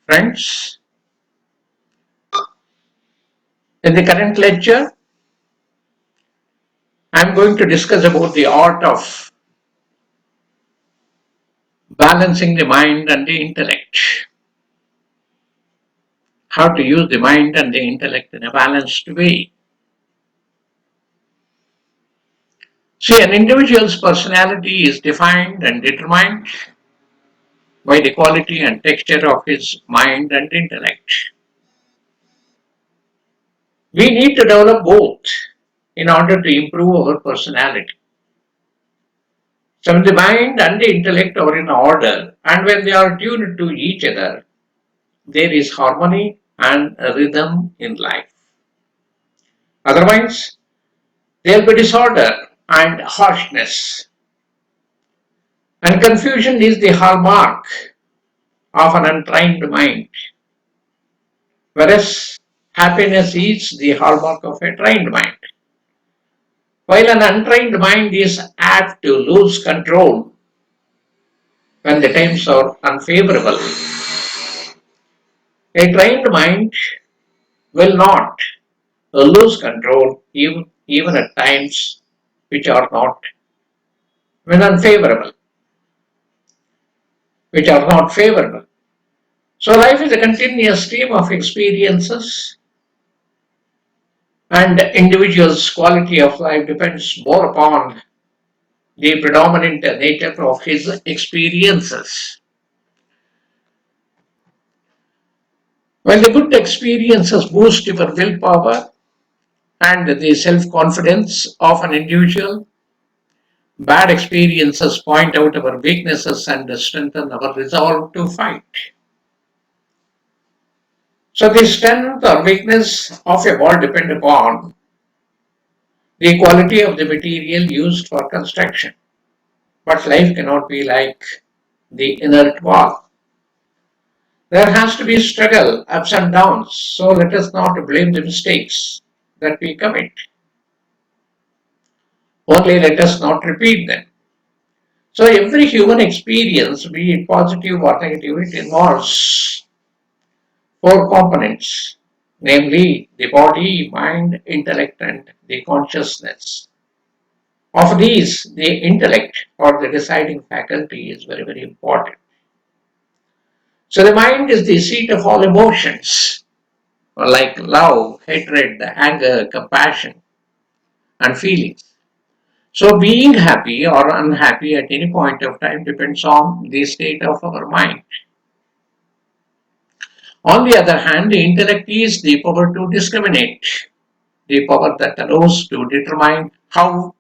Friends, in the current lecture, I'm going to discuss about the art of balancing the mind and the intellect. How to use the mind and the intellect in a balanced way. See, an individual's personality is defined and determined by the quality and texture of his mind and intellect. We need to develop both in order to improve our personality. So, when the mind and the intellect are in order and when they are tuned to each other, there is harmony and a rhythm in life. Otherwise, there will be disorder and harshness. And confusion is the hallmark of an untrained mind, whereas happiness is the hallmark of a trained mind. While an untrained mind is apt to lose control when the times are unfavorable, a trained mind will not lose control even at times which are not when unfavorable, which are not favorable. So life is a continuous stream of experiences and individual's quality of life depends more upon the predominant nature of his experiences. When the good experiences boost your willpower and the self-confidence of an individual, bad experiences point out our weaknesses and strengthen our resolve to fight. So the strength or weakness of a wall depend upon the quality of the material used for construction. But life cannot be like the inert wall. There has to be struggle, ups and downs. So let us not blame the mistakes that we commit. Only let us not repeat them. So every human experience, be it positive or negative, it involves four components, namely the body, mind, intellect, and the consciousness. Of these, the intellect or the deciding faculty is very, very important. So the mind is the seat of all emotions like love, hatred, anger, compassion, and feelings. So being happy or unhappy at any point of time depends on the state of our mind. On the other hand, the intellect is the power to discriminate, the power that allows to determine how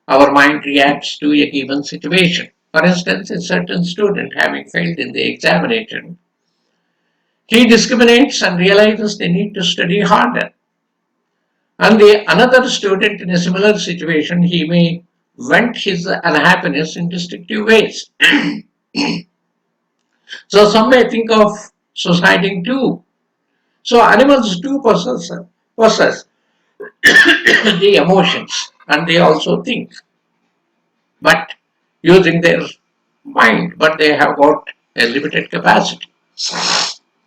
our mind reacts to a given situation. For instance, a certain student having failed in the examination, he discriminates and realizes they need to study harder. And the another student in a similar situation, he may vent his unhappiness in destructive ways. So some may think of suiciding too. So animals do possess the emotions and they also think, but using their mind, but they have got a limited capacity.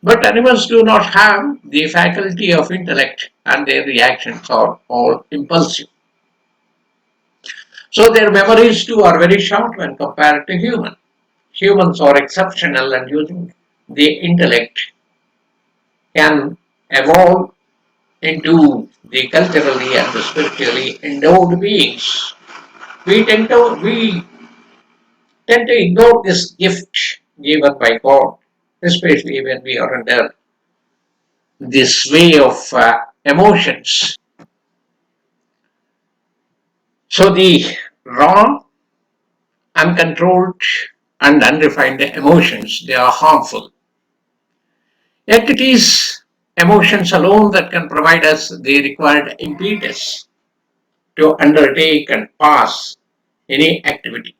But animals do not have the faculty of intellect and their reactions are all impulsive. So their memories too are very short when compared to human. Humans are exceptional and using the intellect can evolve into the culturally and the spiritually endowed beings. We tend to ignore this gift given by God, especially when we are under this way of emotions. So the raw, uncontrolled, and unrefined emotions, they are harmful. Yet it is emotions alone that can provide us the required impetus to undertake and pass any activity.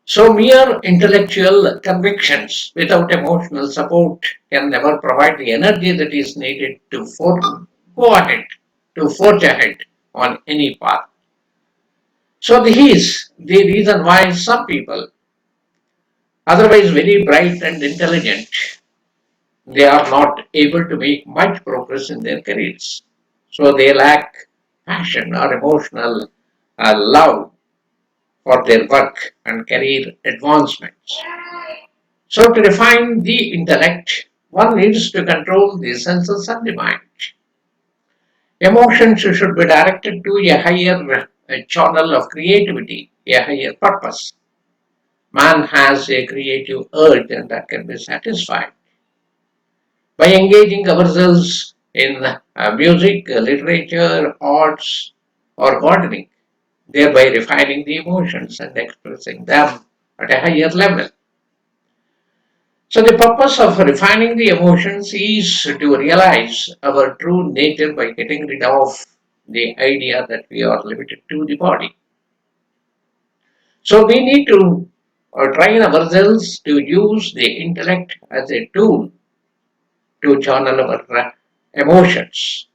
So mere intellectual convictions without emotional support can never provide the energy that is needed to go ahead, to forge ahead on any path. So this is the reason why some people, otherwise very bright and intelligent, they are not able to make much progress in their careers. So they lack passion or emotional love for their work and career advancements. So to refine the intellect, one needs to control the senses and the mind. Emotions should be directed to a higher channel of creativity, a higher purpose. Man has a creative urge and that can be satisfied by engaging ourselves in music, literature, arts, or gardening, thereby refining the emotions and expressing them at a higher level. So, the purpose of refining the emotions is to realize our true nature by getting rid of the idea that we are limited to the body. So, we need to train ourselves to use the intellect as a tool to channel our emotions.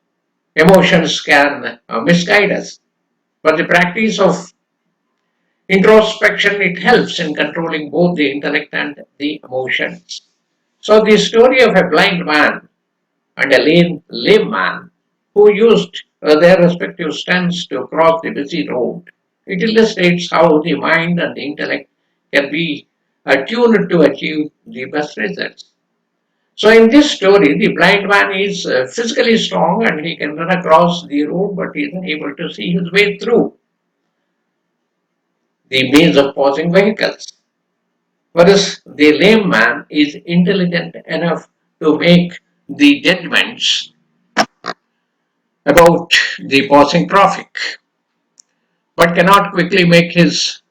Emotions can misguide us, but the practice of introspection it helps in controlling both the intellect and the emotions. So the story of a blind man and a lame man who used their respective strengths to cross the busy road. It illustrates how the mind and the intellect can be attuned to achieve the best results. So in this story, the blind man is physically strong and he can run across the road, but he is unable to see his way through the maze of passing vehicles. Whereas the lame man is intelligent enough to make the judgments about the passing traffic, but cannot quickly make his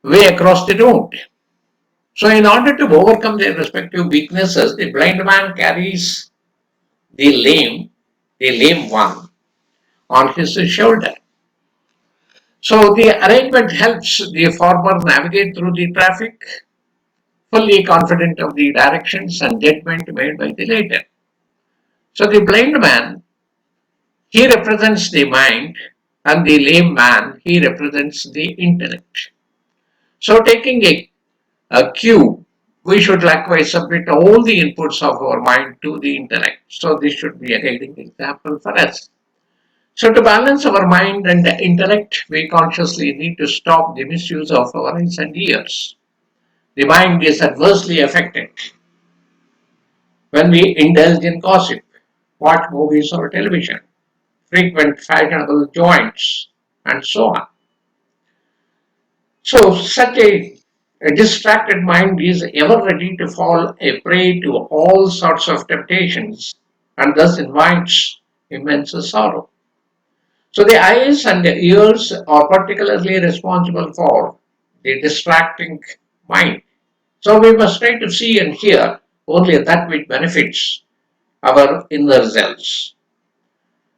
way across the road. So, in order to overcome their respective weaknesses, the blind man carries the lame one, on his shoulder. So, the arrangement helps the farmer navigate through the traffic, fully confident of the directions and judgment made by the latter. So, the blind man he represents the mind, and the lame man he represents the intellect. So, taking a cue, we should likewise submit all the inputs of our mind to the intellect. So, this should be a guiding example for us. So, to balance our mind and the intellect, we consciously need to stop the misuse of our eyes and ears. The mind is adversely affected when we indulge in gossip, watch movies or television, frequent fashionable joints, and so on. So, such a distracted mind is ever ready to fall a prey to all sorts of temptations and thus invites immense sorrow. So, the eyes and the ears are particularly responsible for the distracting mind. So, we must try to see and hear only that which benefits our inner selves.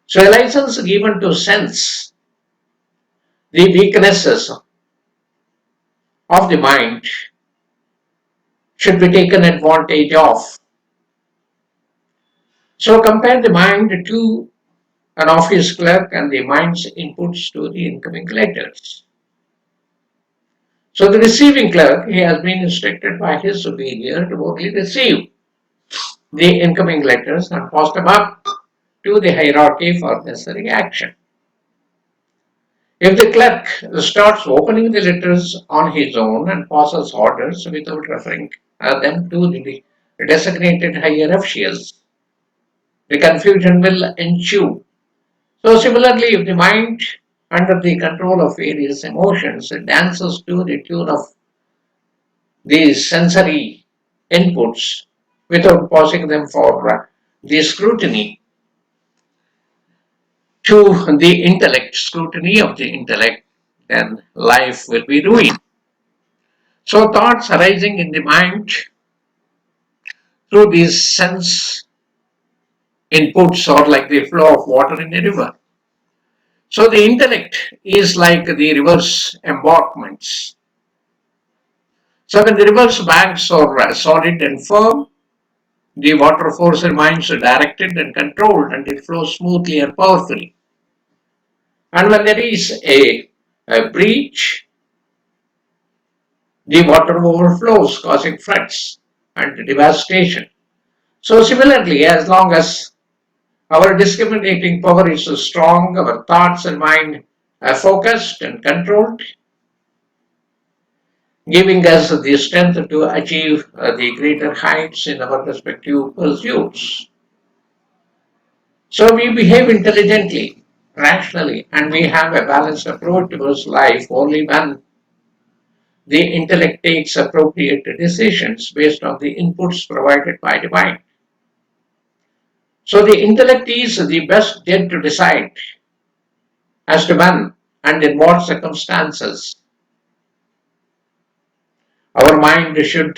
So, a license given to sense the weaknesses of the mind should be taken advantage of. So compare the mind to an office clerk and the mind's inputs to the incoming letters. So the receiving clerk, he has been instructed by his superior to only receive the incoming letters and pass them up to the hierarchy for necessary action. If the clerk starts opening the letters on his own and passes orders without referring them to the designated higher officials, the confusion will ensue. So, similarly, if the mind, under the control of various emotions, dances to the tune of these sensory inputs without pausing them for the scrutiny to the intellect, scrutiny of the intellect, then life will be ruined. So, thoughts arising in the mind through these sense inputs are like the flow of water in a river. So, the intellect is like the river's embankments. So when the river's banks are solid and firm, the water force remains directed and controlled and it flows smoothly and powerfully. And when there is a breach, the water overflows, causing floods and devastation. So similarly, as long as our discriminating power is so strong, our thoughts and mind are focused and controlled, giving us the strength to achieve the greater heights in our respective pursuits. So we behave intelligently, rationally, and we have a balanced approach towards life only when the intellect takes appropriate decisions based on the inputs provided by the mind. So the intellect is the best judge to decide as to when and in what circumstances our mind should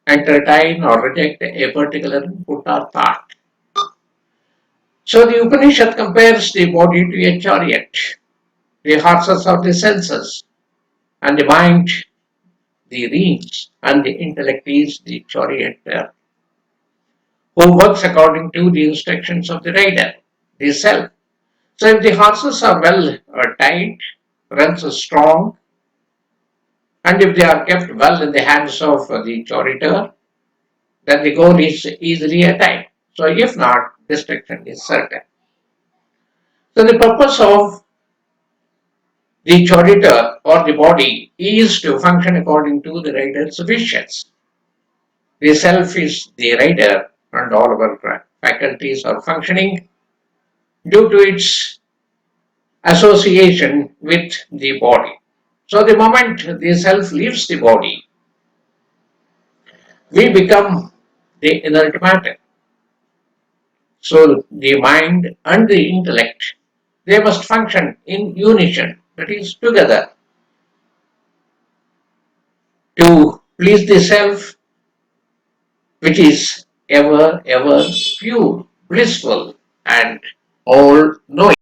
entertain or reject a particular input or thought. So the Upanishad compares the body to a chariot, the horses are the senses, and the mind the reins, and the intellect is the charioteer, who works according to the instructions of the rider, the self. So if the horses are well tied, runs strong, and if they are kept well in the hands of the charioteer, then the goal is easily attained. So if not, destruction is certain. So the purpose of the charioteer or the body is to function according to the rider's wishes. The self is the rider and all our faculties are functioning due to its association with the body. So the moment the self leaves the body, we become the inert matter. So the mind and the intellect, they must function in unison, that is together, to please the self, which is ever, ever pure, blissful, and all knowing.